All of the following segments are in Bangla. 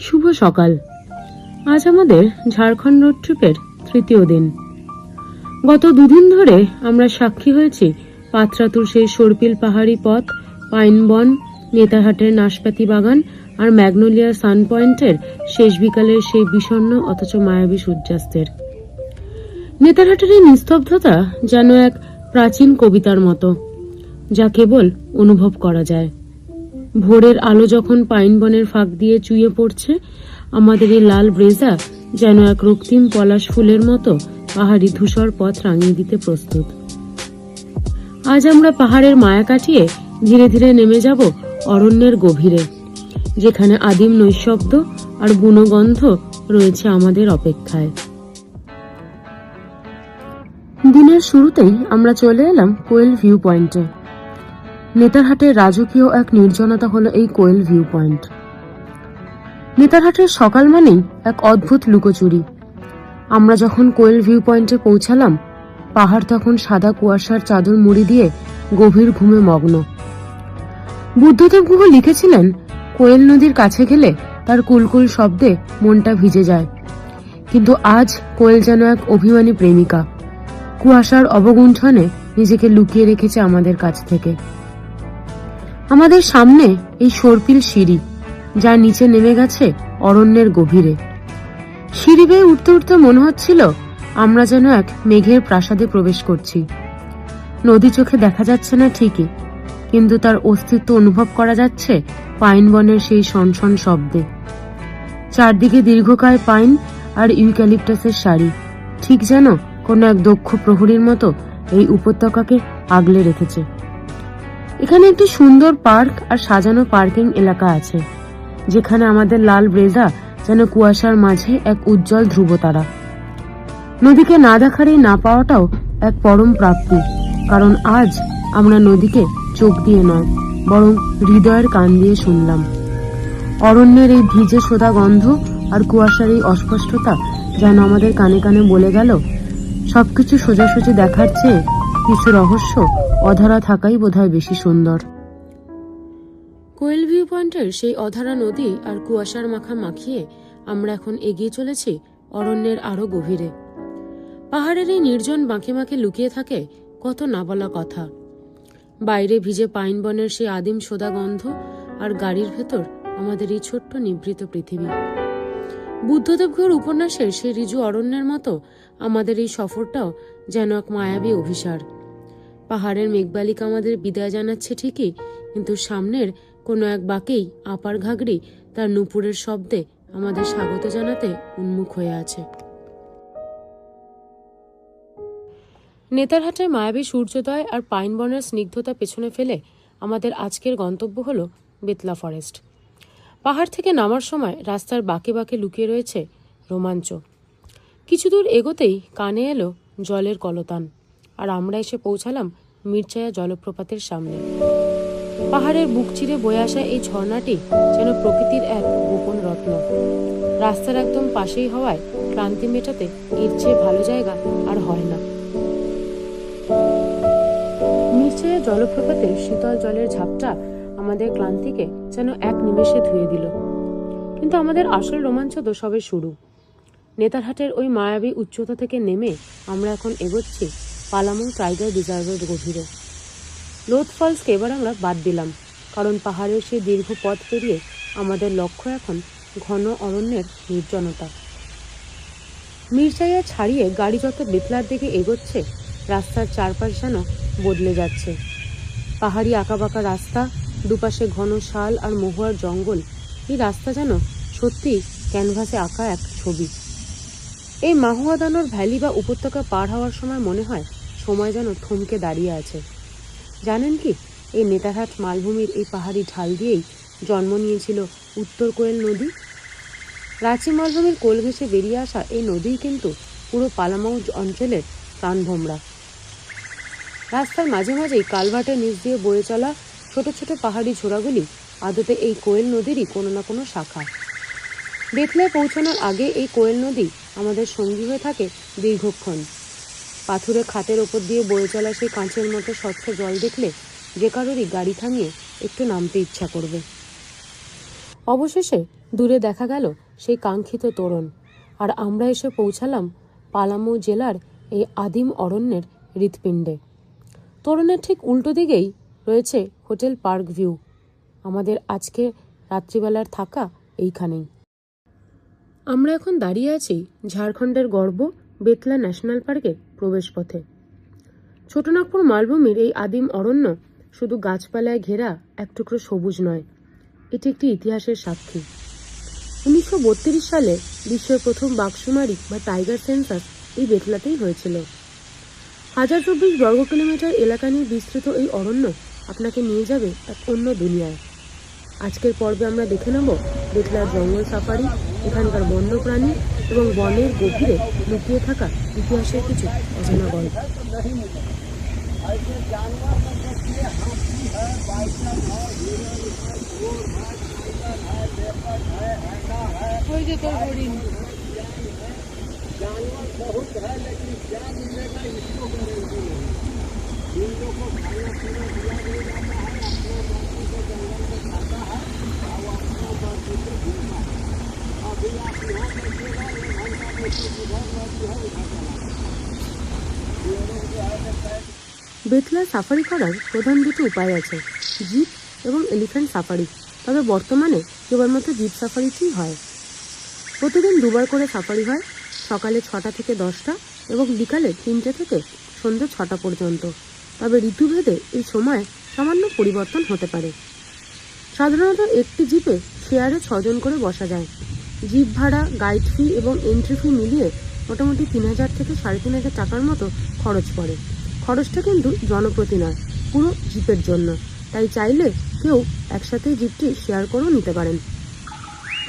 শুভ সকাল। আজ আমাদের ঝাড়খণ্ড রোড ট্রিপের তৃতীয় দিন। গত দুদিন ধরে আমরা সাক্ষী হয়েছি পাত্রাতুর সেই সর্পিল পাহাড়ি পথ, পাইন বন, নেতারহাটের নাশপাতি বাগান আর ম্যাগনোলিয়া সান পয়েন্টের শেষ বিকালের সেই বিষণ্ণ অথচ মায়াবী সূর্যাস্তের। নেতারহাটের এই নিস্তব্ধতা যেন এক প্রাচীন কবিতার মতো, যা কেবল অনুভব করা যায়। ভোরের আলো যখন পাইন বনের ফাঁক দিয়ে চুইয়ে পড়ছে, আমাদের এই লাল ব্রেজা যেন এক রক্তিম পলাশ ফুলের মতো পাহাড়ি ধূসর পথ রাঙিয়ে দিতে প্রস্তুত। আজ আমরা পাহাড়ের মায়া কাটিয়ে ধীরে ধীরে নেমে যাব অরণ্যের গভীরে, যেখানে আদিম নৈশব্দ আর গুণগন্ধ রয়েছে আমাদের অপেক্ষায়। দিনের শুরুতেই আমরা চলে এলাম কোয়েল ভিউ পয়েন্টে। নেতারহাটের রাজকীয় এক নির্জনতা হলো এই কোয়েল ভিউ পয়েন্ট। নেতারহাটের সকাল মানেই এক অদ্ভুত লুকোচুরি। আমরা যখন কোয়েল ভিউ পয়েন্টে পৌঁছালাম, পাহাড় তখন সাদা কুয়াশার চাদর মুড়ি দিয়ে গভীর ঘুমে মগ্ন। বুদ্ধদেব গুহ লিখেছিলেন, কোয়েল নদীর কাছে গেলে তার কুলকুল শব্দে মনটা ভিজে যায়। কিন্তু আজ কোয়েল যেন এক অভিমানী প্রেমিকা, কুয়াশার অবগুণ্ঠনে নিজেকে লুকিয়ে রেখেছে আমাদের কাছ থেকে। আমাদের সামনে এই সর্পিল সিঁড়ি, যা নিচে নেমে গেছে অরণ্যের গভীরে। সিঁড়ি বেয়ে উঠতে উঠতে মনে হচ্ছিল আমরা যেন এক মেঘের প্রাসাদে প্রবেশ করছি। নদী চোখে দেখা যাচ্ছে না ঠিকই, কিন্তু তার অস্তিত্ব অনুভব করা যাচ্ছে পাইন বনের সেই সনসন শব্দে। চারদিকে দীর্ঘকায় পাইন আর ইউক্যালিপটাসের সারি, ঠিক যেন কোনো এক দক্ষ প্রহরীর মতো এই উপত্যকাকে আগলে রেখেছে। এখানে একটি সুন্দর পার্ক আর সাজানো পার্কিং এলাকা আছে, যেখানে আমাদের লাল ব্রেজা যেন কুয়াশার মাঝে এক উজ্জ্বল ধ্রুবতারা। নদীকে না দেখার এই না পাওয়াটাও এক পরম প্রাপ্তি, কারণ আজ আমরা নদীকে চোখ দিয়ে নয়, বরং হৃদয়ের কান দিয়ে শুনলাম। অরণ্যের এই ভিজে সোদা গন্ধ আর কুয়াশার এই অস্পষ্টতা যেন আমাদের কানে কানে বলে গেল, সবকিছু সোজাসুজি দেখার চেয়ে কিছু রহস্য অধরা থাকাই বোধহয় বেশি সুন্দর। কোয়েল ভিউ পয়েন্টের সেই অধরা নদী আর কুয়াশার মাখা মাখিয়ে আমরা এখন এগিয়ে চলেছি অরণ্যের আরো গভীরে। পাহাড়ের এই নির্জন বাঁকে বাঁকে লুকিয়ে থাকে কত না বলা কথা। বাইরে ভিজে পাইন বনের সেই আদিম সোদা গন্ধ, আর গাড়ির ভেতর আমাদের এই ছোট্ট নিভৃত পৃথিবী। বুদ্ধদেব গুহর উপন্যাসের সেই ঋজু অরণ্যের মতো আমাদের এই সফরটাও যেন এক মায়াবী অভিসার। পাহাড়ের মেঘবালিকা আমাদের বিদায় জানাচ্ছে ঠিকই, কিন্তু সামনের কোনো এক বাঁকেই আপার ঘাগড়ি তার নূপুরের শব্দে আমাদের স্বাগত জানাতে উন্মুখ হয়ে আছে। নেতারহাটের মায়াবী সূর্যোদয় আর পাইন বনের স্নিগ্ধতা পেছনে ফেলে আমাদের আজকের গন্তব্য হলো বেতলা ফরেস্ট। পাহাড় থেকে নামার সময় রাস্তার বাঁকে বাঁকে লুকিয়ে রয়েছে রোমাঞ্চ। কিছু দূর এগোতেই কানে এলো জলের কলতান, আর আমরা এসে পৌঁছালাম মিরচায়া জলপ্রপাতের সামনে। পাহাড়ের বুক চিরে বয়ে আসা এই ঝর্ণাটি যেন প্রকৃতির এক গোপন রত্ন। রাস্তার একদম পাশেই হওয়ায় ক্লান্তি মেটাতে এর চেয়ে ভালো জায়গা আর হয় না। মিরচায়া জলপ্রপাতের শীতল জলের ঝাপটা আমাদের ক্লান্তিকে যেন এক নিমেষে ধুয়ে দিল। কিন্তু আমাদের আসল রোমাঞ্চ তো সবে শুরু। নেতারহাটের ওই মায়াবী উচ্চতা থেকে নেমে আমরা এখন এগোচ্ছি পালামং টাইগার রিজার্ভের গভীরে। লোথ ফলসকে এবার আমরা বাদ দিলাম, কারণ পাহাড়ের সেই দীর্ঘ পথ পেরিয়ে আমাদের লক্ষ্য এখন ঘন অরণ্যের নির্জনতা। মিরচাইয়া ছাড়িয়ে গাড়ি যত বেতলার দিকে এগোচ্ছে, রাস্তার চারপাশ যেন বদলে যাচ্ছে। পাহাড়ি আঁকাবাঁকা রাস্তা, দুপাশে ঘন শাল আর মহুয়ার জঙ্গল, এই রাস্তা যেন সত্যি ক্যানভাসে আঁকা এক ছবি। এই মাহুয়াদানোর ভ্যালি বা উপত্যকা পার হওয়ার সময় মনে হয় সময় যেন থমকে দাঁড়িয়ে আছে। জানেন কি, এই নেতারহাট মালভূমির এই পাহাড়ি ঢাল দিয়েই জন্ম নিয়েছিল উত্তর কোয়েল নদী। রাঁচি মালভূমির কোল ঘেঁষে বেরিয়ে আসা এই নদী কিন্তু পুরো পালামাউ অঞ্চলের প্রাণভোমরা। রাস্তার মাঝে মাঝেই কালভার্টের নিচ দিয়ে বয়ে চলা ছোট ছোট পাহাড়ি ঝোড়াগুলি আদতে এই কোয়েল নদীরই কোনো না কোনো শাখা। বেতলায় পৌঁছানোর আগে এই কোয়েল নদী আমাদের সঙ্গী হয়ে থাকে দীর্ঘক্ষণ। পাথুরে খাতের ওপর দিয়ে বয়ে চলা সেই কাঁচের মতো স্বচ্ছ জল দেখলে যে কারোরই গাড়ি থামিয়ে একটু নামতে ইচ্ছা করবে। অবশেষে দূরে দেখা গেল সেই কাঙ্ক্ষিত তোরণ, আর আমরা এসে পৌঁছালাম পালামৌ জেলার এই আদিম অরণ্যের হৃৎপিণ্ডে। তোরণের ঠিক উল্টো দিকেই রয়েছে হোটেল পার্ক ভিউ। আমাদের আজকে রাত্রিবেলার থাকা এইখানেই। আমরা এখন দাঁড়িয়ে আছি ঝাড়খণ্ডের গর্ব বেতলা ন্যাশনাল পার্কের প্রবেশপথে। ছোটনাগপুর মালভূমির এই আদিম অরণ্য শুধু গাছপালায় ঘেরা এক টুকরো সবুজ নয়, এটি একটি ইতিহাসের সাক্ষী। 1932 সালে বিশ্বের প্রথম বাঘসুমারি বা টাইগার সেন্সাস এই বেতলাতেই হয়েছিল। 1024 বর্গ কিলোমিটার এলাকা নিয়ে বিস্তৃত এই অরণ্য আপনাকে নিয়ে যাবে এক অন্য দুনিয়ায়। আজকের পর্বে আমরা দেখে নেব বেতলার জঙ্গল সাফারি, এখানকার বন্যপ্রাণী এবং বনের গভীরে লুকিয়ে থাকা ইতিহাসের কিছু অজানা গল্প। বেতলা সাফারি করার প্রধান দুটো উপায় আছে, জিপ এবং এলিফ্যান্ট সাফারি। তবে বর্তমানে কেবলমাত্র জিপ সাফারিটিই হয়। প্রতিদিন দুবার করে সাফারি হয়, সকালে 6টা থেকে 10টা এবং বিকালে 3টে থেকে সন্ধ্যে 6টা পর্যন্ত। তবে ঋতুভেদে এই সময় সামান্য পরিবর্তন হতে পারে। সাধারণত একটি জিপে শেয়ারে 6 জন করে বসা যায়। জিপ ভাড়া, গাইড ফি এবং এন্ট্রি ফি মিলিয়ে মোটামুটি 3000 থেকে 3500 টাকার মতো খরচ পড়ে। খরচটা কিন্তু জনপ্রতি নয়, পুরো জিপের জন্য। তাই চাইলে কেউ একসাথে জিপটি শেয়ার করেও নিতে পারেন।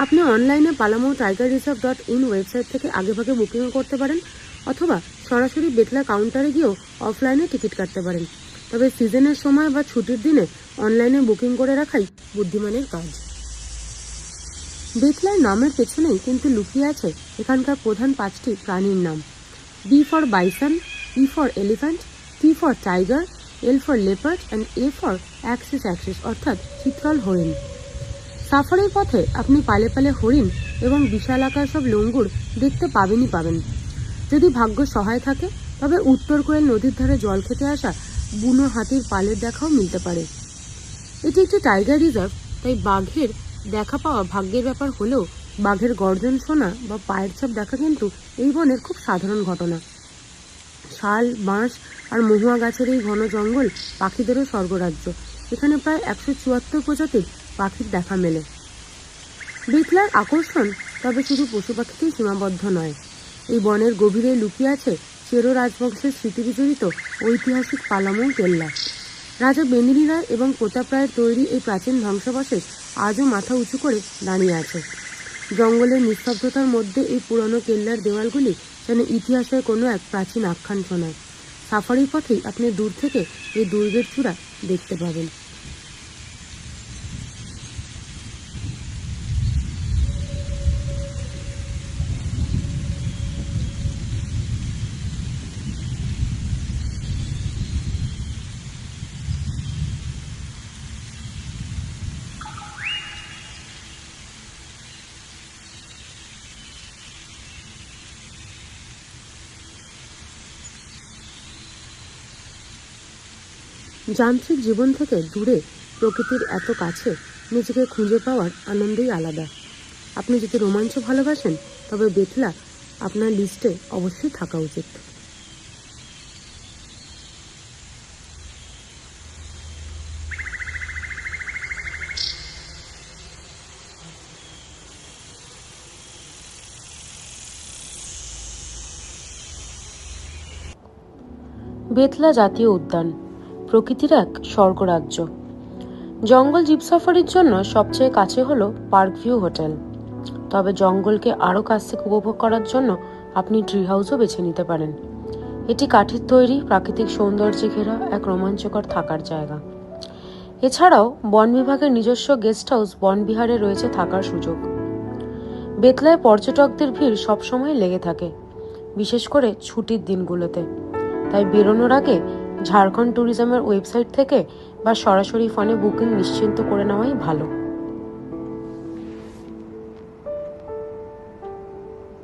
আপনি অনলাইনে palamau-tiger-reserve.in ওয়েবসাইট থেকে আগেভাগে বুকিংও করতে পারেন, অথবা সরাসরি বেতলা কাউন্টারে গিয়েও অফলাইনে টিকিট কাটতে পারেন। তবে সিজনের সময় বা ছুটির দিনে অনলাইনে বুকিং করে রাখাই বুদ্ধিমানের কাজ। বেতলার নামের পেছনেই কিন্তু লুকিয়ে আছে এখানকার প্রধান 5টি প্রাণীর নাম। B for bison, E for elephant, T for tiger, L for leopard and A for axis অর্থাৎ চিত্রল হরিণ। সাফারির পথে আপনি পালে পালে হরিণ এবং বিশাল আকার সব লঙ্গুর দেখতে পাবেনই পাবেন। যদি ভাগ্য সহায় থাকে তবে উত্তর কোয়েল নদীর ধারে জল খেতে আসা বুনো হাতির পালের দেখাও মিলতে পারে। এটি একটি টাইগার রিজার্ভ, তাই বাঘের দেখা পাওয়া ভাগ্যের ব্যাপার হলেও বাঘের গর্জন শোনা বা পায়ের ছাপ দেখা কিন্তু এই বনের খুব সাধারণ ঘটনা। শাল, বাঁশ আর মহুয়া গাছের এই ঘন জঙ্গল পাখিদেরও স্বর্গরাজ্য। এখানে প্রায় 174 প্রজাতির পাখির দেখা মেলে। বেতলার আকর্ষণ তবে শুধু পশু পাখিতেই সীমাবদ্ধ নয়। এই বনের গভীরে লুকিয়ে আছে চেরো রাজবংশের স্মৃতিবিজড়িত ঐতিহাসিক পালামৌ কেল্লা। রাজা বেনিনী রায় এবং প্রতাপ রায়ের তৈরি এই প্রাচীন ধ্বংসাবশেষ আজও মাথা উঁচু করে দাঁড়িয়ে আছে। জঙ্গলের নিস্তব্ধতার মধ্যে এই পুরনো কেল্লার দেওয়ালগুলি যেন ইতিহাসের কোনো এক প্রাচীন আখ্যান শোনায়। সাফারির পথেই আপনি দূর থেকে এই দুর্গের চূড়া দেখতে পাবেন। যান্ত্রিক জীবন থেকে দূরে প্রকৃতির এত কাছে নিজেকে খুঁজে পাওয়ার আনন্দই আলাদা। আপনি যদি রোমাঞ্চ ভালোবাসেন তবে বেতলা আপনার লিস্টে অবশ্যই থাকা উচিত। বেতলা জাতীয় উদ্যান প্রকৃতির এক স্বর্গরাজ্য। জঙ্গল জিপ সাফারির জন্য সবচেয়ে কাছে হলো পার্ক ভিউ হোটেল। তবে জঙ্গলকে আরও কাছ থেকে উপভোগ করার জন্য আপনি ট্রি হাউসও বেছে নিতে পারেন। এটি কাঠের তৈরি, প্রাকৃতিক সৌন্দর্যে ঘেরা এক রোমাঞ্চকর থাকার জায়গা। এছাড়াও বন বিভাগের নিজস্ব গেস্ট হাউস বনবিহারে রয়েছে থাকার সুযোগ। বেতলায় পর্যটকদের ভিড় সবসময় লেগে থাকে, বিশেষ করে ছুটির দিনগুলোতে। তাই বেরোনোর আগে ঝাড়খণ্ড ট্যুরিজমের ওয়েবসাইট থেকে বা সরাসরি ফোনে বুকিং নিশ্চিন্ত করে নেওয়াই ভালো।